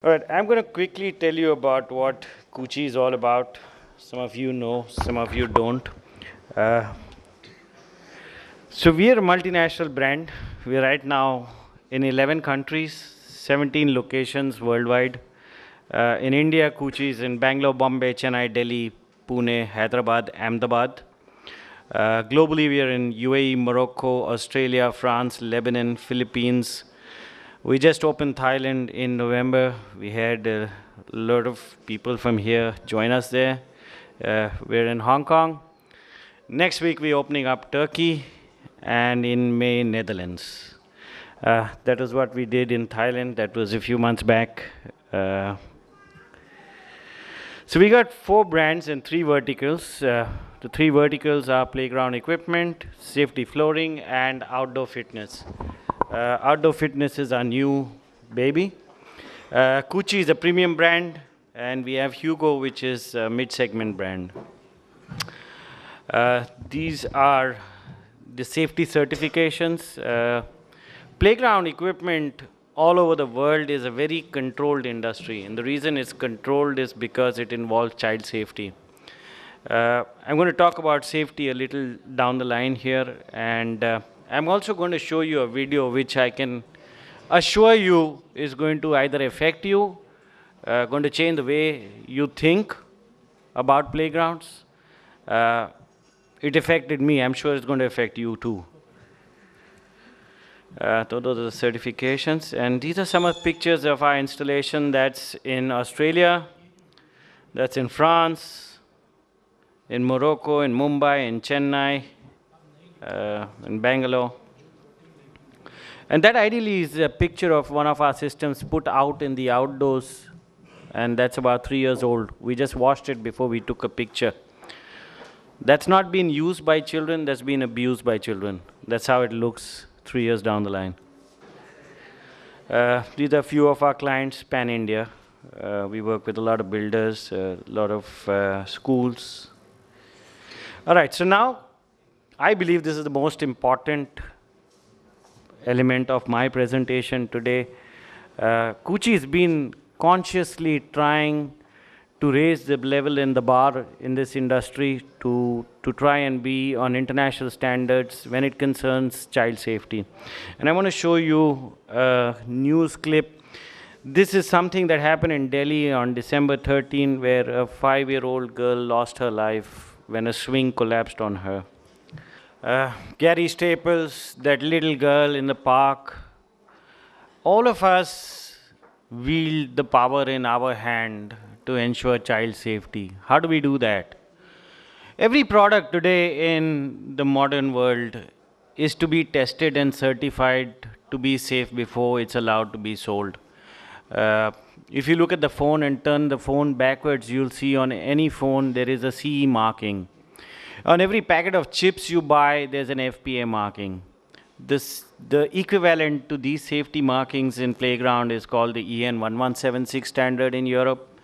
All right, I'm going to quickly tell you about what Koochie is all about. Some of you know, some of you don't. Uh, so we are a multinational brand. We are right now in 11 countries, 17 locations worldwide. In India, Koochie is in Bangalore, Bombay, Chennai, Delhi, Pune, Hyderabad, Ahmedabad. Globally, we are in UAE, Morocco, Australia, France, Lebanon, Philippines. We just opened Thailand in November. We had a lot of people from here join us there. We're in Hong Kong. Next week, we're opening up Turkey, and in May, Netherlands. That was what we did in Thailand. That was a few months back. So we got 4 brands and 3 verticals. The 3 verticals are playground equipment, safety flooring, and outdoor fitness. Outdoor fitness is our new baby. Koochie is a premium brand, and we have Hugo, which is a mid-segment brand. These are the safety certifications. Playground equipment all over the world is a very controlled industry, and the reason it's controlled is because it involves child safety. I'm going to talk about safety a little down the line here, and I'm also going to show you a video which I can assure you is going to either affect you, going to change the way you think about playgrounds. It affected me. I'm sure it's going to affect you too. So those are the certifications. And these are some of the pictures of our installation. That's in Australia, that's in France, in Morocco, in Mumbai, in Chennai, in Bangalore. And that ideally is a picture of one of our systems put out in the outdoors, and that's about 3 years old. We just washed it before we took a picture. That's not been used by children, that's been abused by children. That's how it looks 3 years down the line. These are a few of our clients, pan-India. We work with a lot of builders, a lot of schools. All right, so now I believe this is the most important element of my presentation today. Koochie has been consciously trying to raise the level in the bar in this industry to try and be on international standards when it concerns child safety. And I want to show you a news clip. This is something that happened in Delhi on December 13, where a 5-year-old girl lost her life when a swing collapsed on her. Gary Staples, that little girl in the park, all of us wield the power in our hand to ensure child safety. How do we do that? Every product today in the modern world is to be tested and certified to be safe before it's allowed to be sold. If you look at the phone and turn the phone backwards, you'll see on any phone there is a CE marking. On every packet of chips you buy, there's an FPA marking. The equivalent to these safety markings in playground is called the EN 1176 standard in Europe.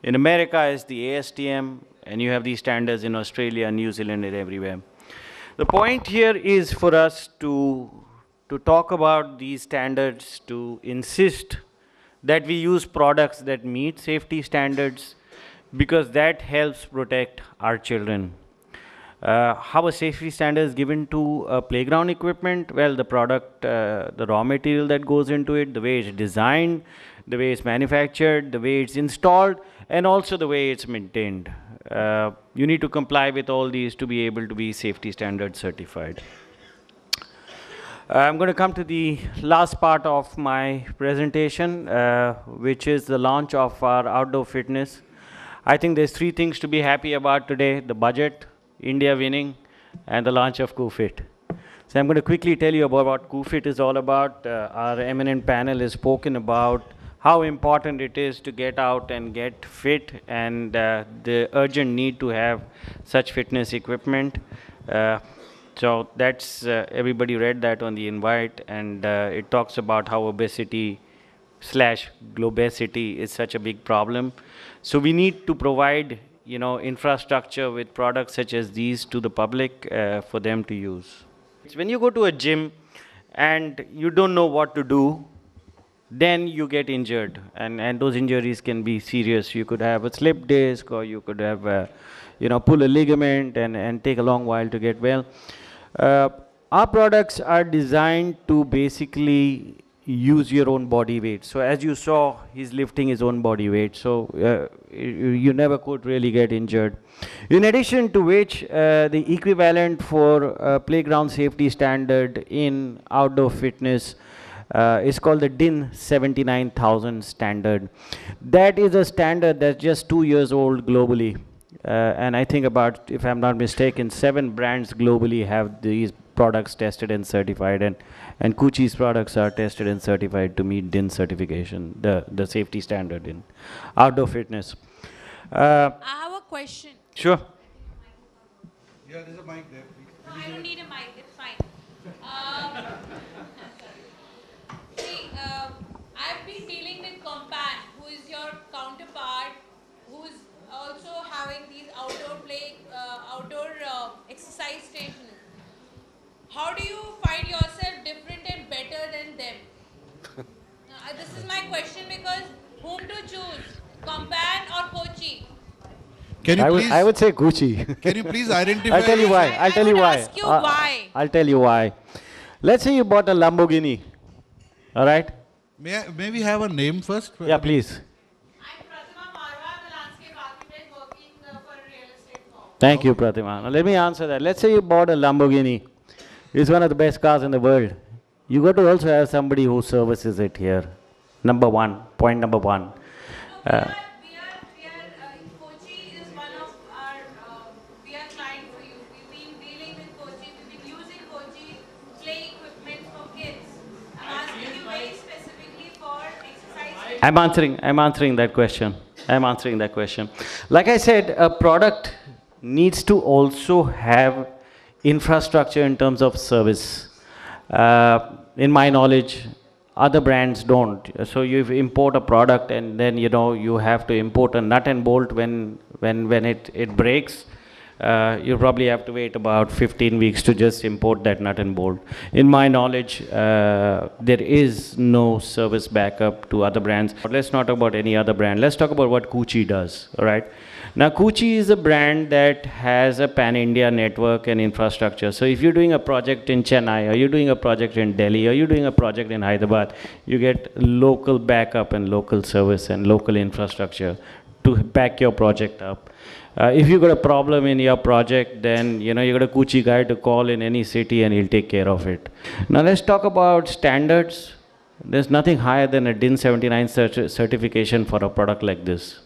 In America, it's the ASTM, and you have these standards in Australia, New Zealand, and everywhere. The point here is for us to talk about these standards, to insist that we use products that meet safety standards, because that helps protect our children. How a safety standard is given to playground equipment? Well, the product, the raw material that goes into it, the way it's designed, the way it's manufactured, the way it's installed, and also the way it's maintained. You need to comply with all these to be able to be safety standard certified. I'm going to come to the last part of my presentation, which is the launch of our outdoor fitness. I think there's 3 things to be happy about today: the budget, India winning, and the launch of KooFit. So I'm going to quickly tell you about what KooFit is all about. Our eminent panel has spoken about how important it is to get out and get fit, and the urgent need to have such fitness equipment. So that's, everybody read that on the invite, and it talks about how obesity / globesity is such a big problem. So we need to provide infrastructure with products such as these to the public for them to use. When you go to a gym and you don't know what to do, then you get injured, and those injuries can be serious. You could have a slip disc, or you could have, pull a ligament and take a long while to get well. Uh, our products are designed to basically use your own body weight. So as you saw, he's lifting his own body weight. So you never could really get injured. In addition to which, the equivalent for playground safety standard in outdoor fitness is called the DIN 79000 standard. That is a standard that's just 2 years old globally. And I think about, if I'm not mistaken, 7 brands globally have these products tested and certified, and Koochie's products are tested and certified to meet DIN certification, the safety standard in outdoor fitness. I have a question. Sure. Yeah, there's a mic there, please. No, I don't need a mic, it's fine. See, I've been dealing with Compan, who is your counterpart, who's also having these outdoor exercise stations. How do you find yourself different and better than them? This is my question, because whom to choose, Compan or Koochie? Can you please? I would say Koochie. Can you please identify? I'll tell you why. I'll tell you why. Ask you why. I'll tell you why. Let's say you bought a Lamborghini. All right? May we have a name first? Yeah, please. I'm Pratima Marwa, I'm a landscape architect working for a real estate firm. Thank you, Pratima. Now let me answer that. Let's say you bought a Lamborghini. It's one of the best cars in the world. You got to also have somebody who services it here. Number one, point number one. Koochie is one of our, we are client for you. We've been dealing with Koochie, we've been using Koochie play equipment for kids. I'm asking you very specifically for exercise. I'm answering that question. I'm answering that question. Like I said, a product needs to also have infrastructure in terms of service. In my knowledge, other brands don't. So you import a product, and then you have to import a nut and bolt when it breaks. You probably have to wait about 15 weeks to just import that nut and bolt. In my knowledge, there is no service backup to other brands. But let's not talk about any other brand. Let's talk about what Koochie does, all right? Now, Koochie is a brand that has a pan-India network and infrastructure. So if you're doing a project in Chennai, or you're doing a project in Delhi, or you're doing a project in Hyderabad, you get local backup and local service and local infrastructure to back your project up. If you got a problem in your project, then you got a Koochie guy to call in any city, and he'll take care of it. Now let's talk about standards. There's nothing higher than a DIN 79 certification for a product like this.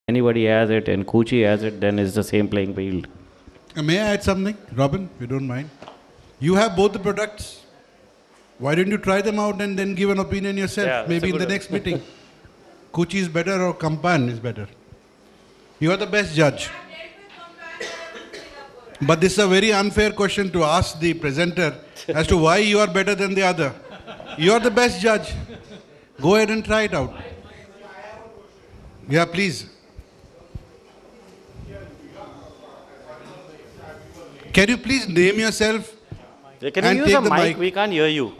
Anybody has it and Koochie has it, then it's the same playing field. May I add something, Robin, if you don't mind? You have both the products. Why don't you try them out and then give an opinion yourself? Yeah, maybe in the next meeting. Koochie is better or Compan is better? You are the best judge. But this is a very unfair question to ask the presenter as to why you are better than the other. You are the best judge. Go ahead and try it out. Yeah, please. Can you please name yourself? Can you use a mic? We can't hear you.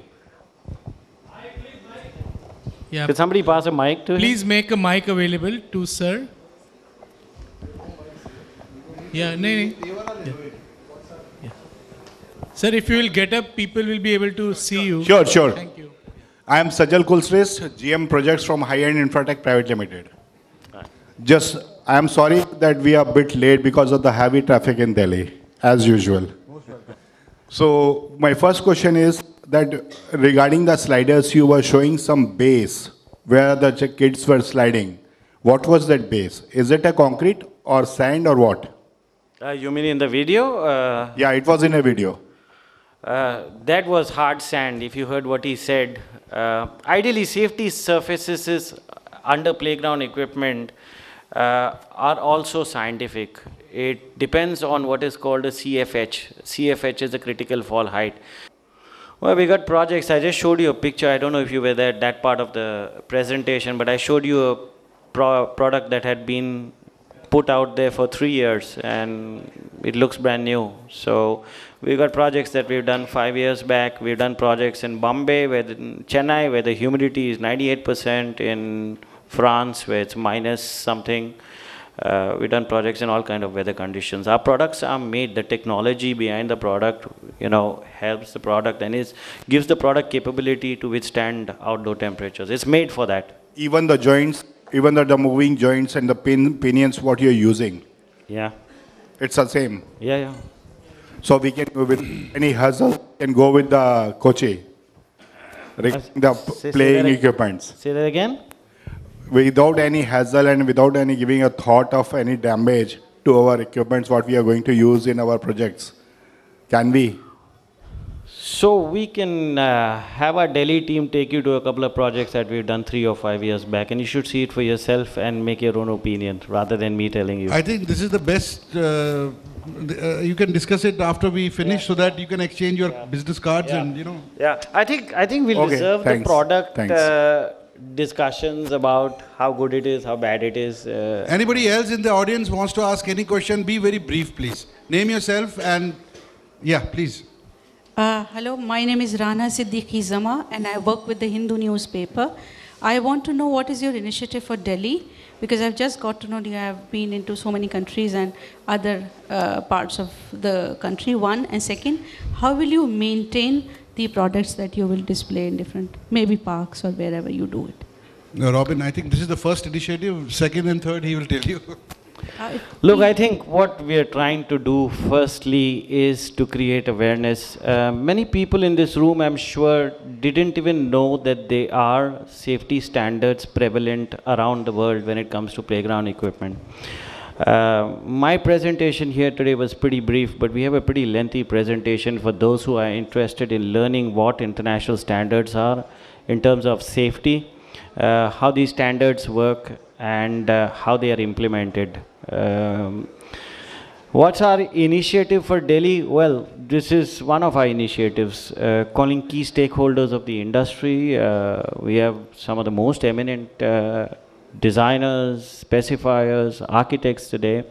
Yeah. Can somebody pass a mic to him? Please make a mic available to sir. Yeah, no. Yeah. Sir, if you will get up, people will be able to see you. Sure, sure. Thank you. I am Sajal Kulsres, GM Projects from High End Infratech Private Limited. I am sorry that we are a bit late because of the heavy traffic in Delhi, as usual. So my first question is that regarding the sliders, you were showing some base where the kids were sliding. What was that base? Is it a concrete or sand or what? You mean in the video? Yeah, it was in a video. That was hard sand, if you heard what he said. Ideally, safety surfaces under playground equipment are also scientific. It depends on what is called a CFH. CFH is a critical fall height. Well, we got projects. I just showed you a picture. I don't know if you were there, that part of the presentation, but I showed you a product that had been put out there for 3 years, and it looks brand new. So we've got projects that we've done 5 years back. We've done projects in Bombay, Chennai, where the humidity is 98%, in France, where it's minus something. We've done projects in all kind of weather conditions. Our products are made, the technology behind the product, helps the product and gives the product capability to withstand outdoor temperatures. It's made for that. Even the joints, even the moving joints and the pinions, what you're using. Yeah. It's the same. Yeah, yeah. So we can go with any hustle, can go with the Koochie, the playing equipments. Say that again? Without any hassle and without any giving a thought of any damage to our equipments, what we are going to use in our projects. Can we? So we can have our Delhi team take you to a couple of projects that we've done 3 or 5 years back, and you should see it for yourself and make your own opinion rather than me telling you. I think this is the best. You can discuss it after we finish, so that you can exchange your business cards and Yeah, I think we'll reserve the product discussions about how good it is, how bad it is. Anybody else in the audience wants to ask any question? Be very brief, please. Name yourself and please. Hello, my name is Rana Siddiqui Zama and I work with the Hindu newspaper. I want to know what is your initiative for Delhi, because I've just got to know you have been into so many countries and other parts of the country, one. And second, how will you maintain the products that you will display in different, maybe parks or wherever you do it? Robin, I think this is the first initiative. Second and third, he will tell you. Look, I think what we are trying to do firstly is to create awareness. Many people in this room, I'm sure, didn't even know that there are safety standards prevalent around the world when it comes to playground equipment. My presentation here today was pretty brief, but we have a pretty lengthy presentation for those who are interested in learning what international standards are in terms of safety, how these standards work, and how they are implemented. What's our initiative for Delhi? Well, this is one of our initiatives, calling key stakeholders of the industry. We have some of the most eminent designers, specifiers, architects today.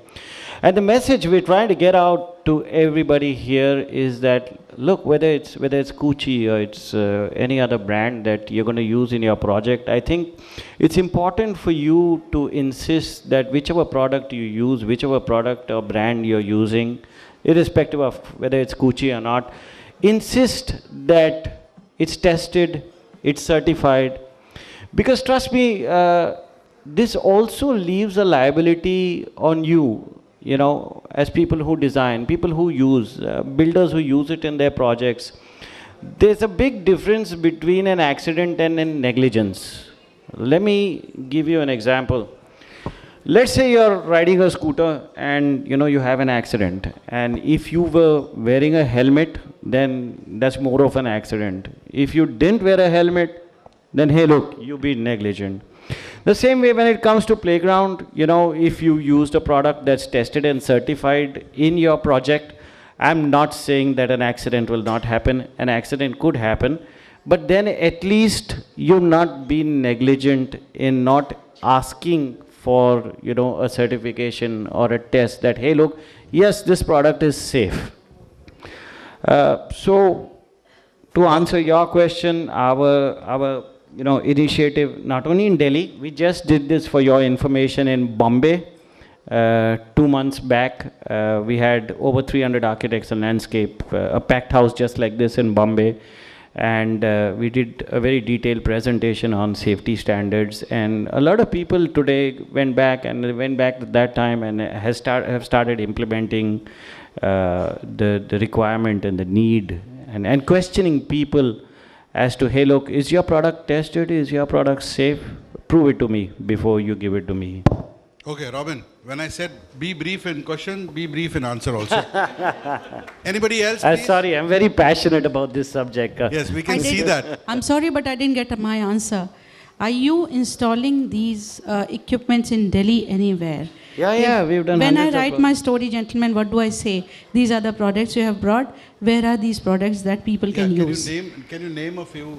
And the message we're trying to get out to everybody here is that, look, whether it's Koochie or it's any other brand that you're going to use in your project, I think it's important for you to insist that whichever product you use, whichever product or brand you're using, irrespective of whether it's Koochie or not, insist that it's tested, it's certified. Because trust me, this also leaves a liability on you, as people who design, people who use, builders who use it in their projects. There's a big difference between an accident and a negligence. Let me give you an example. Let's say you're riding a scooter and you have an accident, and if you were wearing a helmet, then that's more of an accident. If you didn't wear a helmet, then hey, look, you've been negligent. The same way when it comes to playground, if you used a product that's tested and certified in your project, I'm not saying that an accident will not happen. An accident could happen, but then at least you've not been negligent in not asking for, a certification or a test that, hey, look, yes, this product is safe. So to answer your question, our initiative, not only in Delhi, we just did this for your information in Bombay. 2 months back, we had over 300 architects and landscape, a packed house just like this in Bombay. And we did a very detailed presentation on safety standards. And a lot of people today went back at that time and have started implementing the requirement and the need and questioning people as to, hey, look, is your product tested? Is your product safe? Prove it to me before you give it to me. Okay, Robin, when I said be brief in question, be brief in answer also. Anybody else, please? Sorry, I'm very passionate about this subject. Yes, we can see that. I'm sorry, but I didn't get my answer. Are you installing these equipments in Delhi anywhere? Yeah, we've done. When I write my story, gentlemen, what do I say? These are the products you have brought. Where are these products that people can use? Can you name a few